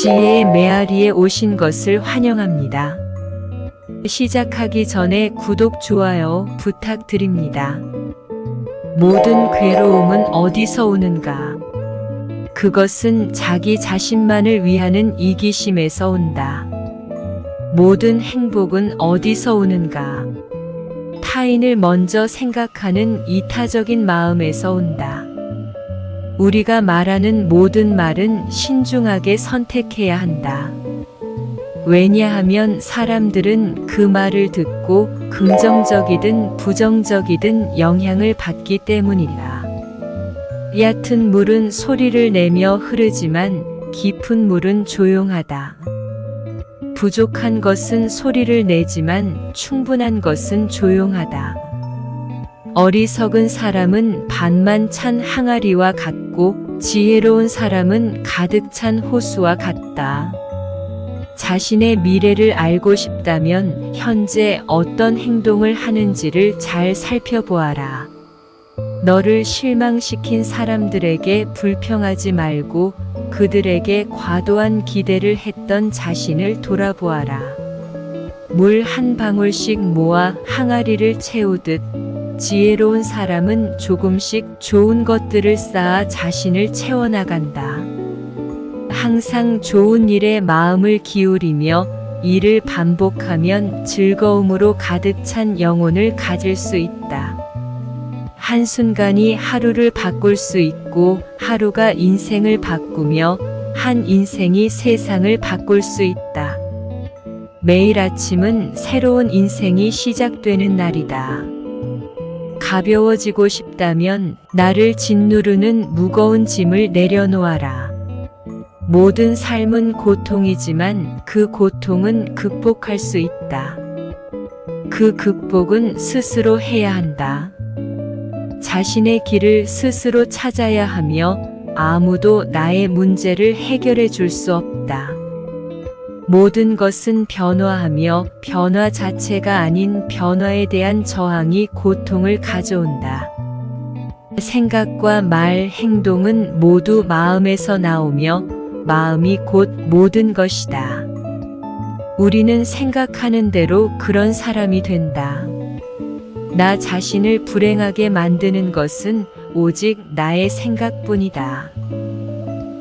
지혜의 메아리에 오신 것을 환영합니다. 시작하기 전에 구독, 좋아요 부탁드립니다. 모든 괴로움은 어디서 오는가? 그것은 자기 자신만을 위하는 이기심에서 온다. 모든 행복은 어디서 오는가? 타인을 먼저 생각하는 이타적인 마음에서 온다. 우리가 말하는 모든 말은 신중하게 선택해야 한다. 왜냐하면 사람들은 그 말을 듣고 긍정적이든 부정적이든 영향을 받기 때문이다. 얕은 물은 소리를 내며 흐르지만 깊은 물은 조용하다. 부족한 것은 소리를 내지만 충분한 것은 조용하다. 어리석은 사람은 반만 찬 항아리와 같고 지혜로운 사람은 가득 찬 호수와 같다. 자신의 미래를 알고 싶다면 현재 어떤 행동을 하는지를 잘 살펴보아라. 너를 실망시킨 사람들에게 불평하지 말고 그들에게 과도한 기대를 했던 자신을 돌아보아라. 물 한 방울씩 모아 항아리를 채우듯 지혜로운 사람은 조금씩 좋은 것들을 쌓아 자신을 채워나간다. 항상 좋은 일에 마음을 기울이며 이를 반복하면 즐거움으로 가득 찬 영혼을 가질 수 있다. 한순간이 하루를 바꿀 수 있고 하루가 인생을 바꾸며 한 인생이 세상을 바꿀 수 있다. 매일 아침은 새로운 인생이 시작되는 날이다. 가벼워지고 싶다면 나를 짓누르는 무거운 짐을 내려놓아라. 모든 삶은 고통이지만 그 고통은 극복할 수 있다. 그 극복은 스스로 해야 한다. 자신의 길을 스스로 찾아야 하며 아무도 나의 문제를 해결해 줄 수 없다. 모든 것은 변화하며 변화 자체가 아닌 변화에 대한 저항이 고통을 가져온다. 생각과 말, 행동은 모두 마음에서 나오며 마음이 곧 모든 것이다. 우리는 생각하는 대로 그런 사람이 된다. 나 자신을 불행하게 만드는 것은 오직 나의 생각뿐이다.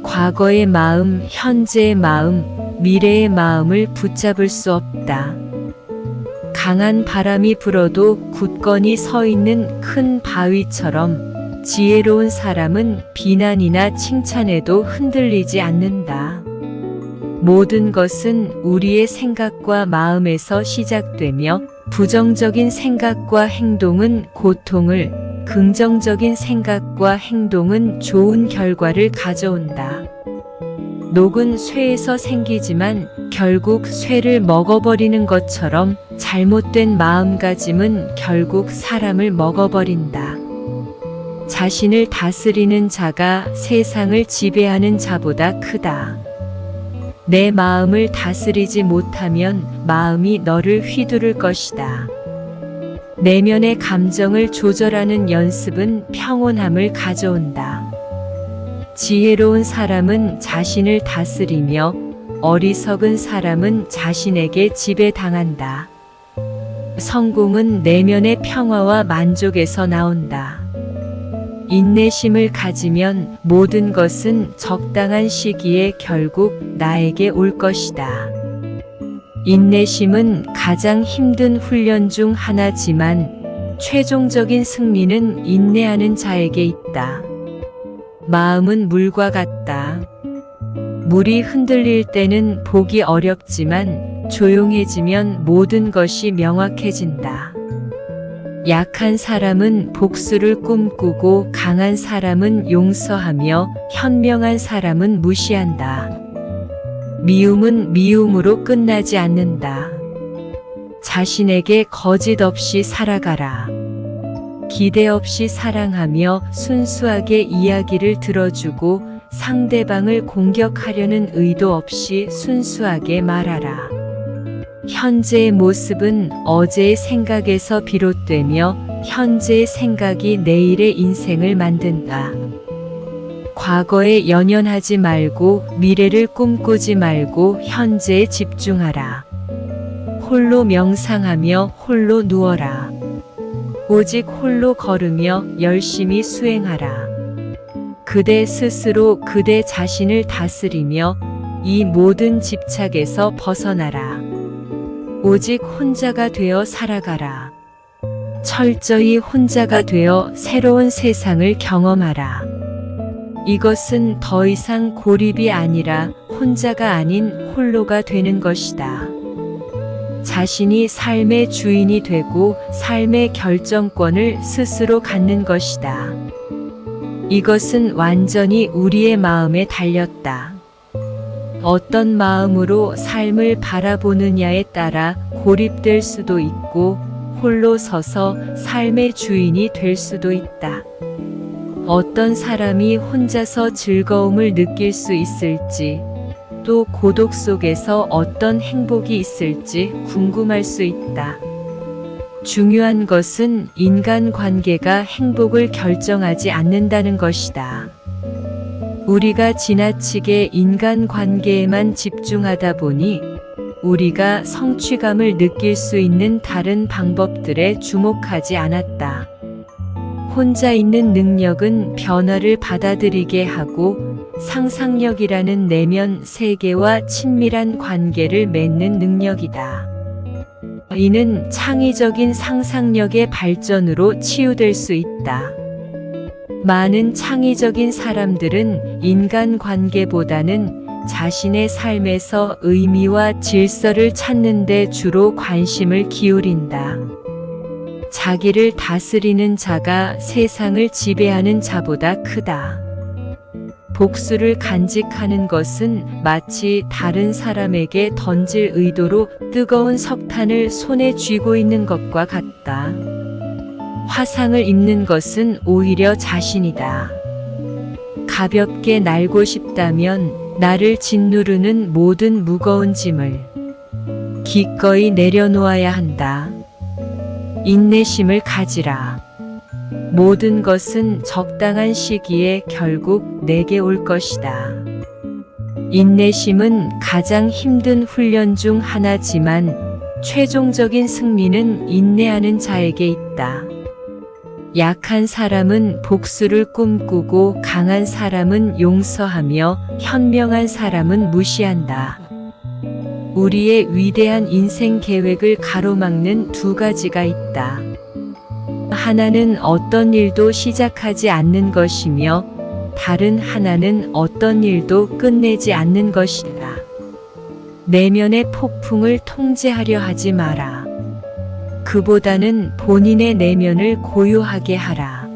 과거의 마음, 현재의 마음, 미래의 마음을 붙잡을 수 없다. 강한 바람이 불어도 굳건히 서 있는 큰 바위처럼 지혜로운 사람은 비난이나 칭찬에도 흔들리지 않는다. 모든 것은 우리의 생각과 마음에서 시작되며 부정적인 생각과 행동은 고통을, 긍정적인 생각과 행동은 좋은 결과를 가져온다. 녹은 쇠에서 생기지만 결국 쇠를 먹어버리는 것처럼 잘못된 마음가짐은 결국 사람을 먹어버린다. 자신을 다스리는 자가 세상을 지배하는 자보다 크다. 내 마음을 다스리지 못하면 마음이 너를 휘두를 것이다. 내면의 감정을 조절하는 연습은 평온함을 가져온다. 지혜로운 사람은 자신을 다스리며 어리석은 사람은 자신에게 지배당한다. 성공은 내면의 평화와 만족에서 나온다. 인내심을 가지면 모든 것은 적당한 시기에 결국 나에게 올 것이다. 인내심은 가장 힘든 훈련 중 하나지만 최종적인 승리는 인내하는 자에게 있다. 마음은 물과 같다. 물이 흔들릴 때는 보기 어렵지만 조용해지면 모든 것이 명확해진다. 약한 사람은 복수를 꿈꾸고 강한 사람은 용서하며 현명한 사람은 무시한다. 미움은 미움으로 끝나지 않는다. 자신에게 거짓 없이 살아가라. 기대 없이 사랑하며 순수하게 이야기를 들어주고 상대방을 공격하려는 의도 없이 순수하게 말하라. 현재의 모습은 어제의 생각에서 비롯되며 현재의 생각이 내일의 인생을 만든다. 과거에 연연하지 말고 미래를 꿈꾸지 말고 현재에 집중하라. 홀로 명상하며 홀로 누워라. 오직 홀로 걸으며 열심히 수행하라. 그대 스스로 그대 자신을 다스리며 이 모든 집착에서 벗어나라. 오직 혼자가 되어 살아가라. 철저히 혼자가 되어 새로운 세상을 경험하라. 이것은 더 이상 고립이 아니라 혼자가 아닌 홀로가 되는 것이다. 자신이 삶의 주인이 되고 삶의 결정권을 스스로 갖는 것이다. 이것은 완전히 우리의 마음에 달렸다. 어떤 마음으로 삶을 바라보느냐에 따라 고립될 수도 있고 홀로 서서 삶의 주인이 될 수도 있다. 어떤 사람이 혼자서 즐거움을 느낄 수 있을지, 또 고독 속에서 어떤 행복이 있을지 궁금할 수 있다. 중요한 것은 인간관계가 행복을 결정하지 않는다는 것이다. 우리가 지나치게 인간관계에만 집중하다 보니 우리가 성취감을 느낄 수 있는 다른 방법들에 주목하지 않았다. 혼자 있는 능력은 변화를 받아들이게 하고 상상력이라는 내면 세계와 친밀한 관계를 맺는 능력이다. 이는 창의적인 상상력의 발전으로 치유될 수 있다. 많은 창의적인 사람들은 인간관계보다는 자신의 삶에서 의미와 질서를 찾는 데 주로 관심을 기울인다. 자기를 다스리는 자가 세상을 지배하는 자보다 크다. 복수를 간직하는 것은 마치 다른 사람에게 던질 의도로 뜨거운 석탄을 손에 쥐고 있는 것과 같다. 화상을 입는 것은 오히려 자신이다. 가볍게 날고 싶다면 나를 짓누르는 모든 무거운 짐을 기꺼이 내려놓아야 한다. 인내심을 가지라. 모든 것은 적당한 시기에 결국 내게 올 것이다. 인내심은 가장 힘든 훈련 중 하나지만 최종적인 승리는 인내하는 자에게 있다. 약한 사람은 복수를 꿈꾸고 강한 사람은 용서하며 현명한 사람은 무시한다. 우리의 위대한 인생 계획을 가로막는 두 가지가 있다. 하나는 어떤 일도 시작하지 않는 것이며 다른 하나는 어떤 일도 끝내지 않는 것이다. 내면의 폭풍을 통제하려 하지 마라. 그보다는 본인의 내면을 고요하게 하라.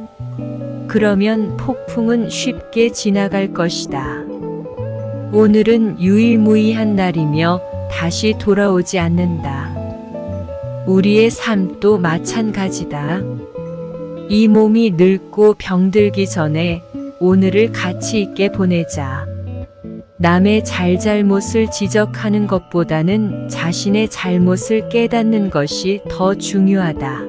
그러면 폭풍은 쉽게 지나갈 것이다. 오늘은 유일무이한 날이며 다시 돌아오지 않는다. 우리의 삶도 마찬가지다. 이 몸이 늙고 병들기 전에 오늘을 가치 있게 보내자. 남의 잘잘못을 지적하는 것보다는 자신의 잘못을 깨닫는 것이 더 중요하다.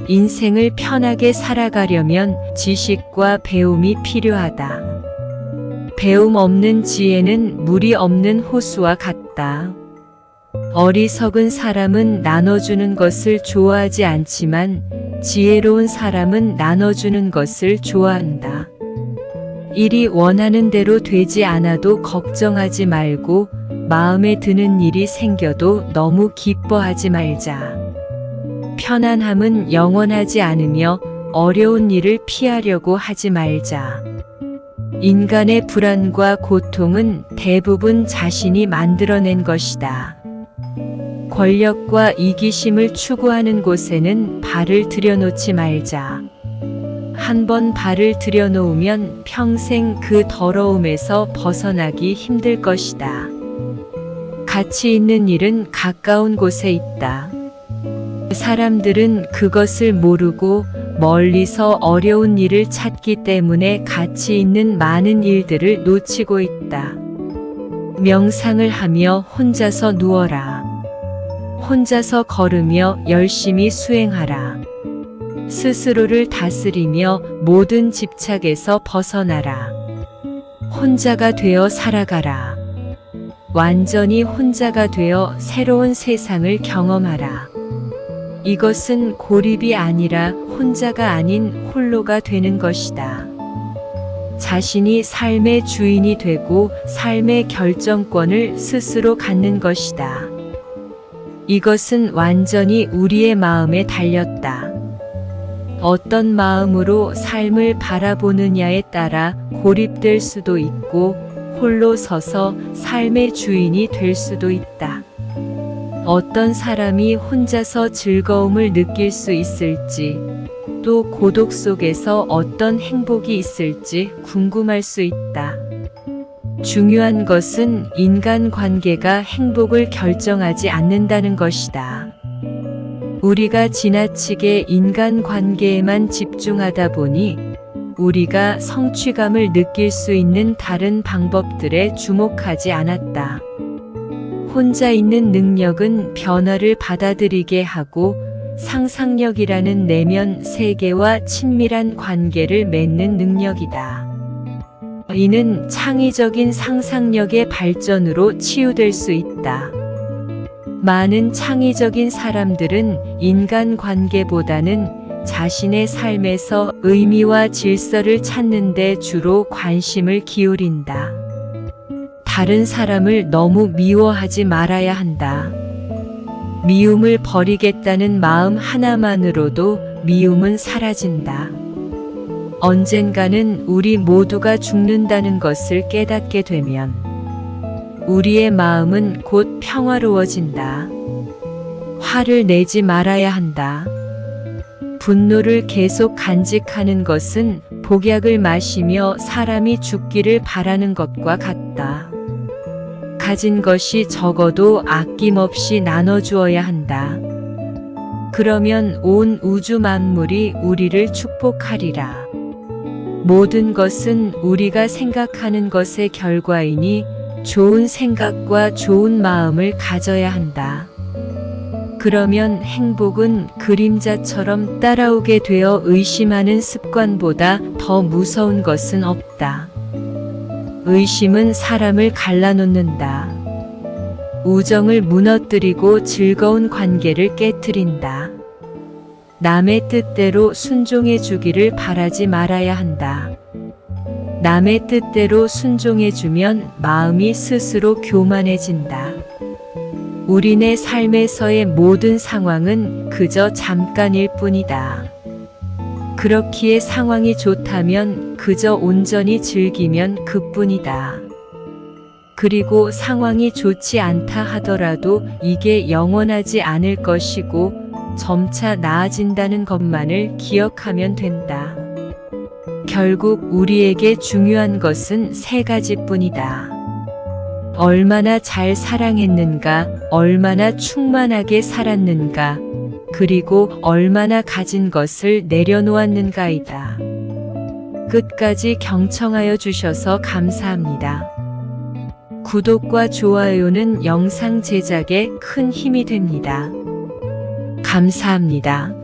인생을 편하게 살아가려면 지식과 배움이 필요하다. 배움 없는 지혜는 물이 없는 호수와 같다. 어리석은 사람은 나눠주는 것을 좋아하지 않지만 지혜로운 사람은 나눠주는 것을 좋아한다. 일이 원하는 대로 되지 않아도 걱정하지 말고 마음에 드는 일이 생겨도 너무 기뻐하지 말자. 편안함은 영원하지 않으며 어려운 일을 피하려고 하지 말자. 인간의 불안과 고통은 대부분 자신이 만들어낸 것이다. 권력과 이기심을 추구하는 곳에는 발을 들여놓지 말자. 한번 발을 들여놓으면 평생 그 더러움에서 벗어나기 힘들 것이다. 가치 있는 일은 가까운 곳에 있다. 사람들은 그것을 모르고 멀리서 어려운 일을 찾기 때문에 가치 있는 많은 일들을 놓치고 있다. 명상을 하며 혼자서 누워라. 혼자서 걸으며 열심히 수행하라. 스스로를 다스리며 모든 집착에서 벗어나라. 혼자가 되어 살아가라. 완전히 혼자가 되어 새로운 세상을 경험하라. 이것은 고립이 아니라 혼자가 아닌 홀로가 되는 것이다. 자신이 삶의 주인이 되고 삶의 결정권을 스스로 갖는 것이다. 이것은 완전히 우리의 마음에 달렸다. 어떤 마음으로 삶을 바라보느냐에 따라 고립될 수도 있고 홀로 서서 삶의 주인이 될 수도 있다. 어떤 사람이 혼자서 즐거움을 느낄 수 있을지, 또 고독 속에서 어떤 행복이 있을지 궁금할 수 있다. 중요한 것은 인간 관계가 행복을 결정하지 않는다는 것이다. 우리가 지나치게 인간 관계에만 집중하다 보니 우리가 성취감을 느낄 수 있는 다른 방법들에 주목하지 않았다. 혼자 있는 능력은 변화를 받아들이게 하고 상상력이라는 내면 세계와 친밀한 관계를 맺는 능력이다. 이는 창의적인 상상력의 발전으로 치유될 수 있다. 많은 창의적인 사람들은 인간 관계보다는 자신의 삶에서 의미와 질서를 찾는 데 주로 관심을 기울인다. 다른 사람을 너무 미워하지 말아야 한다. 미움을 버리겠다는 마음 하나만으로도 미움은 사라진다. 언젠가는 우리 모두가 죽는다는 것을 깨닫게 되면 우리의 마음은 곧 평화로워진다. 화를 내지 말아야 한다. 분노를 계속 간직하는 것은 복약을 마시며 사람이 죽기를 바라는 것과 같다. 가진 것이 적어도 아낌없이 나눠주어야 한다. 그러면 온 우주 만물이 우리를 축복하리라. 모든 것은 우리가 생각하는 것의 결과이니 좋은 생각과 좋은 마음을 가져야 한다. 그러면 행복은 그림자처럼 따라오게 되어 의심하는 습관보다 더 무서운 것은 없다. 의심은 사람을 갈라놓는다. 우정을 무너뜨리고 즐거운 관계를 깨트린다. 남의 뜻대로 순종해 주기를 바라지 말아야 한다. 남의 뜻대로 순종해 주면 마음이 스스로 교만해진다. 우리네 삶에서의 모든 상황은 그저 잠깐일 뿐이다. 그렇기에 상황이 좋다면 그저 온전히 즐기면 그뿐이다. 그리고 상황이 좋지 않다 하더라도 이게 영원하지 않을 것이고 점차 나아진다는 것만을 기억하면 된다. 결국 우리에게 중요한 것은 세 가지뿐이다. 얼마나 잘 사랑했는가, 얼마나 충만하게 살았는가, 그리고 얼마나 가진 것을 내려놓았는가이다. 끝까지 경청하여 주셔서 감사합니다. 구독과 좋아요는 영상 제작에 큰 힘이 됩니다. 감사합니다.